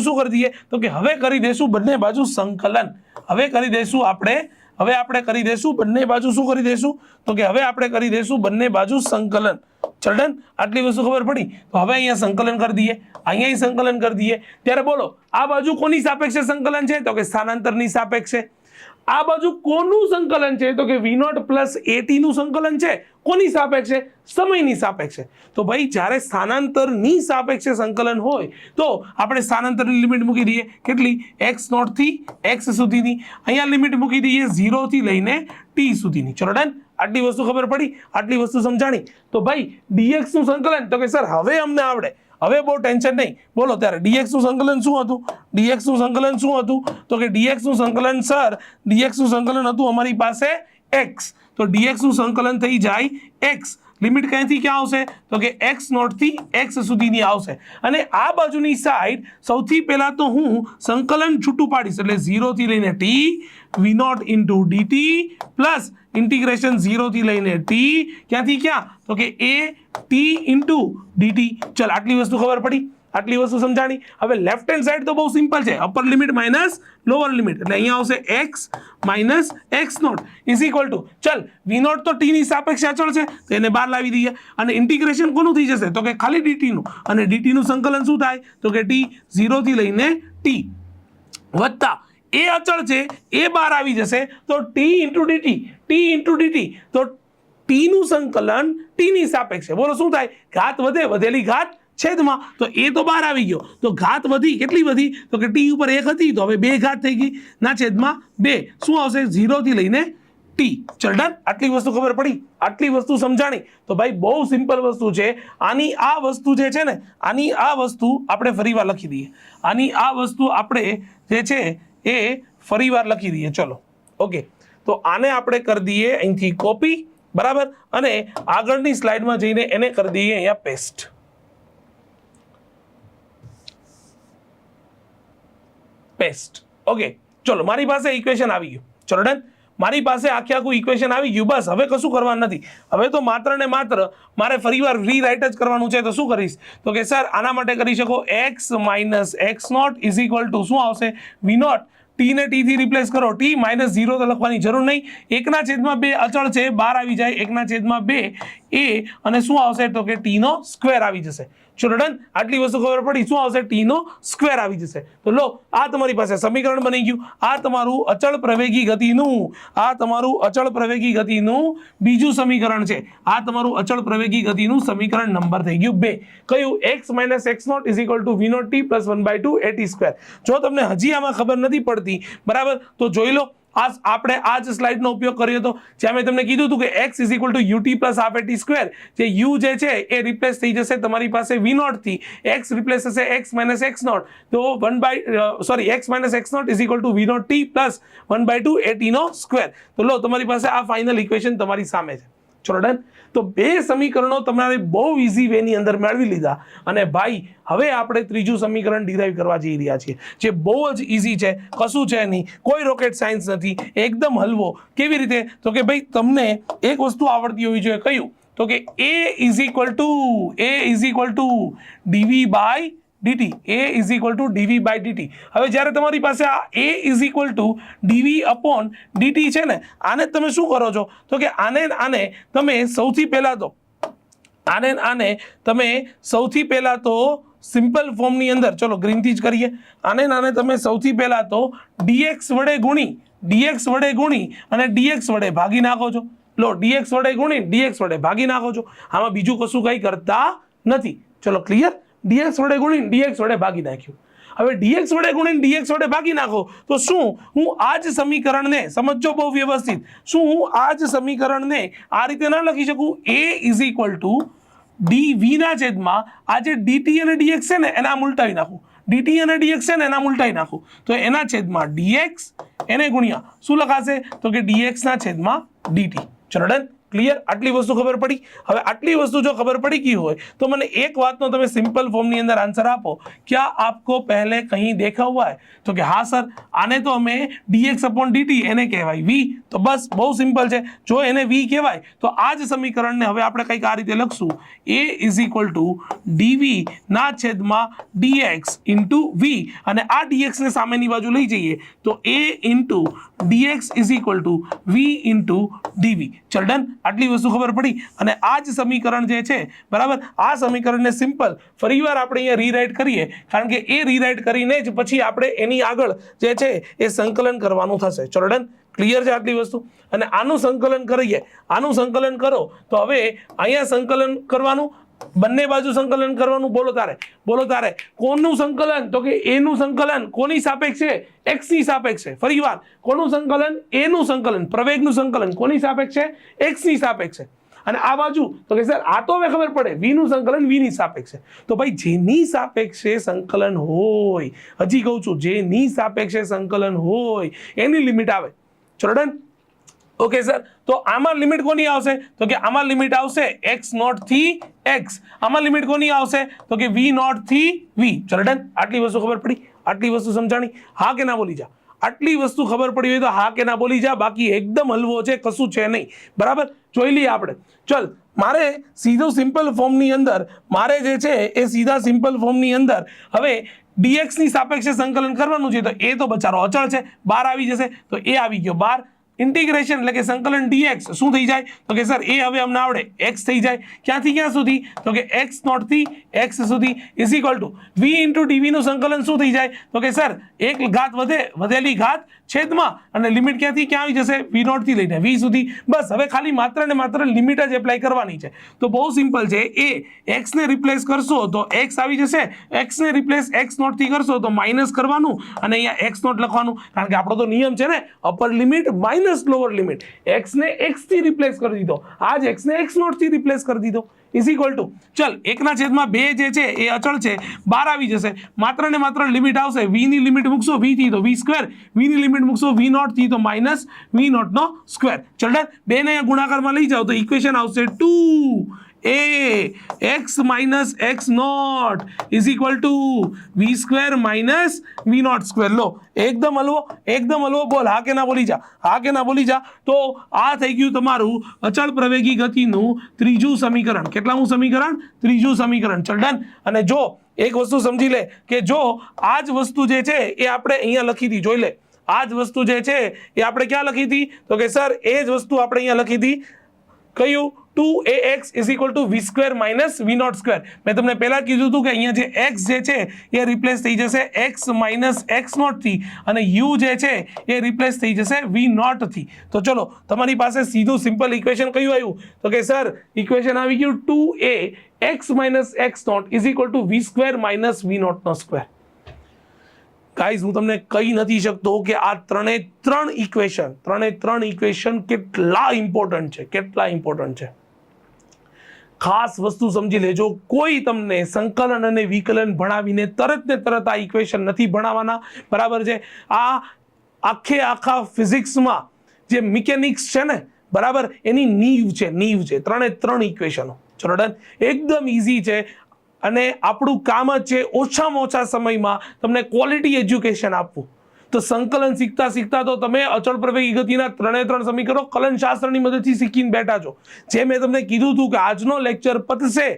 શું કરી દઈએ? તો કે હવે કરી દેશું બંને બાજુ સંકલન. હવે આપણે કરી દેશું બંને બાજુ શું કરી દેશું? તો કે હવે આપણે કરી દેશું બંને બાજુ સંકલન. ચલ ડન. આટલી વસ્તુ ખબર પડી. તો હવે અહીંયા સંકલન કરી દઈએ, અહીંયા સંકલન કરી દઈએ. ત્યારે બોલો, આ બાજુ કોની સાપેક્ષે સંકલન છે? તો કે સ્થાનાંતરની સાપેક્ષે. આ બાજુ કોનું સંકલન છે? તો કે v નોટ પ્લસ એટી નું સંકલન છે. કોની સાપેક્ષે? સમયની સાપેક્ષે. તો ભાઈ જ્યારે સ્થાનાંતરની સાપેક્ષે સંકલન હોય તો આપણે સ્થાનાંતરની લિમિટ મૂકી દઈએ. કેટલી? x નોટ થી x સુધીની. અહીંયા લિમિટ મૂકી દઈએ 0 થી લઈને t સુધીની. ચલો ડન. આટલી વસ્તુ ખબર પડી, આટલી વસ્તુ સમજાણી. તો ભાઈ dx નું સંકલન, તો કે સર હવે અમને આવડે, હવે બહુ ટેન્શન નહીં. બોલો ત્યારે dx નું સંકલન શું હતું? તો કે dx નું સંકલન હતું અમારી પાસે x. તો dx નું સંકલન થઈ જાય x. લિમિટ ક્યાંથી ક્યાં આવશે? તો કે x નોટ થી x સુધીની આવશે. અને આ બાજુની સાઈડ સૌથી પહેલા તો હું સંકલન છૂટું પાડીશ, એટલે 0 થી લઈને t v nought into dt plus integration 0 થી લઈને t ક્યાંથી ક્યાં? તો કે a t ઇન્ટુ dt. ચલ, આટલી વસ્તુ ખબર પડી, આટલી વસ્તુ સમજાણી. હવે લેફ્ટ હેન્ડ સાઈડ તો બહુ સિમ્પલ છે, upper limit minus lower limit, એટલે અહીંયા આવશે x minus x nought is equal to ચલ v નોટ તો t ની સાપેક્ષે અચળ છે તો એને બહાર લાવી દઈએ. અને ઇન્ટિગ્રેશન કોનું થઈ જશે? તો કે ખાલી dt નું. અને dt નું સંકલન શું થાય? તો કે t 0 થી લઈને t વત્તા એ અચળ છે એ બહાર આવી જશે, તો t ઇન્ટુ dt. તો t નું સંકલન t ની સાપેક્ષે. બોલો શું થાય? ઘાત વધે, વધેલી ઘાત છેદમાં. તો એ તો બહાર આવી ગયો, તો ઘાત વધી. કેટલી વધી? તો કે t ઉપર 1 હતી, તો હવે 2 ઘાત થઈ ગઈ, ના છેદમાં 2. શું આવશે? 0 થી લઈને t. ચલ ડન. આટલી વસ્તુ ખબર પડી, આટલી વસ્તુ સમજાણી. તો ભાઈ બહુ સિમ્પલ વસ્તુ છે. આની આ વસ્તુ જે છે ને, આની આ વસ્તુ આપણે ફરીવાર લખી દઈએ. એ ફરીવાર લખી દઈએ. ચલો, ઓકે. તો આને આપણે કરી દઈએ અહીંથી કોપી, બરાબર. અને આગળની સ્લાઇડમાં જઈને એને કરી દઈએ અહીંયા પેસ્ટ. ઓકે. ચલો, મારી પાસે ઇક્વેશન આવી ગયું. ચલો ડન. મારી પાસે આખું ઇક્વેશન આવી ગયું. બસ હવે કશું કરવાનું નથી. હવે તો માત્ર ને માત્ર મારે ફરીવાર રીરાઇટ જ કરવાનું છે. તો શું કરીશ? તો કે સર આના માટે કરી શકો x minus x nought is equal to શું આવશે? v nought. t ને t થી રિપ્લેસ કરો. t માઇનસ 0 તો લખવાની જરૂર નહીં. 1/2 અચળ છે, બહાર આવી જાય. 1/2 a અને શું આવશે? તો કે t નો સ્ક્વેર આવી જશે. ચલો ડન. આટલી વસ્તુ ખબર પડી. શું આવશે? t નો સ્ક્વેર આવી જશે. તો લો, આ તમારી પાસે સમીકરણ બની ગયું. આ તમારું અચળ પ્રવેગી ગતિનું બીજું સમીકરણ છે. આ તમારું અચળ પ્રવેગી ગતિનું સમીકરણ નંબર થઈ ગયું 2. કયું? x minus x nought is equal to v nought t plus 1/2 at square. જો તમને હજી આમાં ખબર નથી પડતી, બરાબર, તો જોઈ લો. આપણે આ જ સ્લાઇડનો ઉપયોગ કર્યો હતો, જ્યાં મેં તમને કીધું હતું કે x is equal two ut plus half at square. જે u જે છે એ રિપ્લેસ થઈ જશે તમારી પાસે v નોટ થી. x રિપ્લેસ થશે x માઇનસ x નોટ. તો x minus x nought is equal to v nought t plus 1/2 at નો સ્ક્વેર. તો લો, તમારી પાસે આ ફાઇનલ ઇક્વેશન તમારી સામે છે. ચલો ડન. તો 2 સમીકરણો તમારે બહુ ઇઝી વેની અંદર મેળવી લીધા. અને ભાઈ હવે આપણે ત્રીજું સમીકરણ ડિરાઈવ કરવા જઈ રહ્યા છીએ, જે બહુ જ ઇઝી છે, કશું છે નહીં, કોઈ રોકેટ સાયન્સ નથી, એકદમ હલવો. કેવી રીતે? તો કે ભાઈ તમને એક વસ્તુ આવડતી હોવી જોઈએ. કયું? તો કે a is equal to dv by dt. a is equal to dv by dt. હવે જ્યારે તમારી પાસે આ a is equal to dv upon dt છે ને, આને તમે શું કરો છો તો કે આને તમે સૌથી પહેલા તો સિમ્પલ ફોર્મની અંદર, ચલો ગ્રીનથી જ કરીએ, આને તમે સૌથી પહેલા તો dx વડે ગુણી અને dx વડે ભાગી નાખો છો. લો, dx વડે ગુણી dx વડે ભાગી નાખો છો. આમાં બીજું કશું કંઈ કરતા નથી. ચલો ક્લિયર? dx વડે ગુણી dx વડે ભાગી નાખ્યું. હવે dx વડે ગુણીને dx વડે ભાગી નાખો તો શું હું આ જ સમીકરણને, સમજો બહુ વ્યવસ્થિત, શું હું આ જ સમીકરણને આ રીતે ના લખી શકું? a is equal to dv ના છેદમાં આ જે dt અને dx છે ને એના ઉલટાવી નાખું. dt અને dx છે ને એના ઉલટાવી નાખું તો એના છેદમાં dx એને ગુણ્યા શું લખાશે તો કે dx ના છેદમાં dt. ચલો ડન, ક્લિયર? આટલી વસ્તુ ખબર પડી. હવે આટલી વસ્તુ જો ખબર પડી ગઈ હોય તો મને એક વાતનો તમે સિમ્પલ ફોર્મની અંદર આન્સર આપો. क्या आपको पहले कहीं देखा हुआ है? તો કે હા સર, આને તો અમે dx અપોન dt એને કહેવાય v. તો બસ બહુ સિમ્પલ છે. જો એને v કહેવાય તો આ જ સમીકરણને હવે આપણે કંઈક આ રીતે લખશું, a is equal to dv ના છેદમાં dx ઇન્ટુ v, અને આ dx ને સામેની બાજુ લઈ જઈએ તો a into dx is equal to v into dv. ચલ ડન, આટલી વસ્તુ ખબર પડી. અને આ જ સમીકરણ જે છે, બરાબર, આ સમીકરણને સિમ્પલ ફરીવાર આપણે અહીંયા રીરાઇટ કરીએ, કારણ કે એ રીરાઇટ કરીને જ પછી આપણે એની આગળ જે છે એ સંકલન કરવાનું થશે. ચલો ડન, ક્લિયર છે આટલી વસ્તુ? અને આનું સંકલન કરીએ, આનું સંકલન કરો તો હવે અહીંયા સંકલન કરવાનું, બંને બાજુ સંકલન કરવાનું. બોલો તારે કોનું સંકલન? તો કે a નું સંકલન કોની સાપેક્ષે? x ની સાપેક્ષે. ફરીવાર કોનું સંકલન? a નું સંકલન, પ્રવેગનું સંકલન કોની સાપેક્ષે? x ની સાપેક્ષે. અને આ બાજુ તો કે સર આ તો હવે ખબર પડે, v નું સંકલન v ની સાપેક્ષે. તો ભાઈ જેની સાપેક્ષે સંકલન હોય, હજી કહું છું, જેની સાપેક્ષે સંકલન હોય એની લિમિટ આવે. ચલો ડન, ઓકે સર. તો આમાં લિમિટ કોની આવશે તો કે આમાં લિમિટ આવશે x0 થી x. આમાં લિમિટ કોની આવશે તો કે v0 થી v. ચલો ડન, આટલી વસ્તુ ખબર પડી? આટલી વસ્તુ સમજાણી? હા કે ના બોલી જા? આટલી વસ્તુ ખબર પડી હોય તો હા કે ના બોલી જા, બાકી એકદમ હલવો છે, કશું છે નહીં. બરાબર, જોઈ લઈએ આપણે. ચલ, મારે સીધું સિમ્પલ ફોર્મની અંદર, મારે જે છે એ સીધા સિમ્પલ ફોર્મની અંદર હવે dx ની સાપેક્ષે સંકલન કરવાનું છે. તો એ તો બચારો અચળ છે, 12 આવી જશે તો એ આવી ગયો 12. ઇન્ટિગ્રેશન એટલે કે સંકલન dx શું થઈ જાય તો કે સર એ હવે અમને આવડે, x થઈ જાય. ક્યાંથી ક્યાં સુધી તો કે x0 થી x સુધી is equal to v into dv નું સંકલન શું થઈ જાય તો કે સર એક ઘાત વધેલી ઘાત છેદમાં, અને લિમિટ ક્યાંથી ક્યાં આવી જશે? v0 થી લઈને v સુધી. બસ હવે ખાલી માત્ર ને માત્ર લિમિટ જ એપ્લાય કરવાની છે. તો બહુ સિમ્પલ છે. એ x ને રિપ્લેસ કરશો તો x આવી જશે, x ને રિપ્લેસ x0 થી કરશો તો માઇનસ કરવાનું અને અહીંયા x0 લખવાનું, કારણ કે આપણો તો નિયમ છે ને upper limit minus lower limit. x ને x થી રિપ્લેસ કરી દીધો, આ જ x ને x0 થી રિપ્લેસ કરી દીધો ઇઝ ઇક્વલ ટુ, ચલ 1/2 જે છે એ અચળ છે, 12 આવી જશે. માત્ર ને માત્ર લિમિટ આવશે, v ની લિમિટ મૂકશો v થી તો v સ્ક્વેર, v ની લિમિટ મૂકશો v0 થી તો માઇનસ v0 નો સ્ક્વેર. ચલ ડન, બે ને ગુણાકારમાં લઈ જાઓ તો ઇક્વેશન આવશે 2a x minus x0 is equal to v square minus v0 square. લો, એકદમ હલવો. બોલ હા કે ના બોલી જા? હા કે ના બોલી જા? તો આ થઈ ગયું તમારું અચળ પ્રવેગી ગતિનું ત્રીજું સમીકરણ. કેટલામું સમીકરણ? ત્રીજું સમીકરણ. ચલ ડન. અને જો એક વસ્તુ સમજી લે કે જો આ જ વસ્તુ જે છે એ આપણે અહીંયા લખી હતી, જોઈ લે, આ જ વસ્તુ જે છે એ આપણે ક્યાં લખી હતી તો કે સર એ જ વસ્તુ આપણે અહીંયા લખી હતી. કયું? 2ax is equal to v square minus v0 square. મેં તમને પહેલા કીધું હતું કે અહીંયા જે x જે છે એ રિપ્લેસ થઈ જશે x માઇનસ x0 થી, અને u જે છે એ રિપ્લેસ થઈ જશે v0 થી. તો ચલો, તમારી પાસે સીધું સિમ્પલ ઇક્વેશન કયું આવ્યું તો કે સર ઇક્વેશન આવી ગયું 2a x minus x0 is equal to v square minus v0 નો સ્ક્વેર. ગાઈઝ, હું તમને કહી નથી શકતો કે આ ત્રણ ઇક્વેશન કેટલા ઇમ્પોર્ટન્ટ છે. ખાસ વસ્તુ સમજી લેજો, કોઈ તમને સંકલન અને વિકલન ભણાવીને તરત ને તરત આ ઇક્વેશન નથી ભણાવવાના. બરાબર છે? આ આખા ફિઝિક્સમાં જે મિકેનિક્સ છે ને, બરાબર, એની નીવ છે ત્રણ ઇક્વેશનો. ચલો ડન, એકદમ ઇઝી છે. અને આપણું કામ જ છે ઓછામાં ઓછા સમયમાં તમને ક્વોલિટી એજ્યુકેશન આપવું. તો સંકલન શીખતા શીખતા તો તમે અચળ પ્રવેગી ગતિના 3 સમીકરણો કલનશાસ્ત્રની મદદથી શીખીને બેઠા છો. જે મેં તમને કીધું હતું કે આજનો લેક્ચર પતશે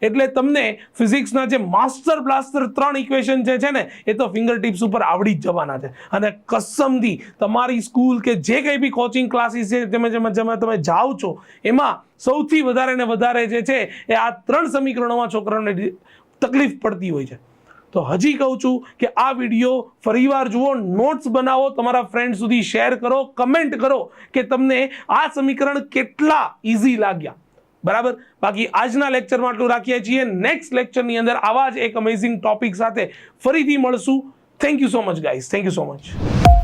એટલે તમને ફિઝિક્સના જે માસ્ટર બ્લાસ્ટર 3 ઇક્વેશન છે ને એ તો ફિંગર ટિપ્સ ઉપર આવડી જ જવાના છે. અને કસમથી તમારી સ્કૂલ કે જે કંઈ બી કોચિંગ ક્લાસીસ છે જેમાં તમે જાઓ છો એમાં સૌથી વધારે ને વધારે જે છે એ આ 3 સમીકરણોમાં છોકરાઓને તકલીફ પડતી હોય છે. તો હજી કહું છું કે આ વિડીયો ફરીવાર જુઓ, નોટ્સ બનાવો, તમારા ફ્રેન્ડ સુધી શેર કરો, કમેન્ટ કરો કે તમને આ સમીકરણ કેટલા ઇઝી લાગ્યા. બરાબર. બાકી આજના લેક્ચરમાં આટલું રાખીએ છીએ. નેક્સ્ટ લેક્ચરની અંદર આવા જ એક અમેઝિંગ ટોપિક સાથે ફરીથી મળશું. Thank you so much guys. Thank you so much.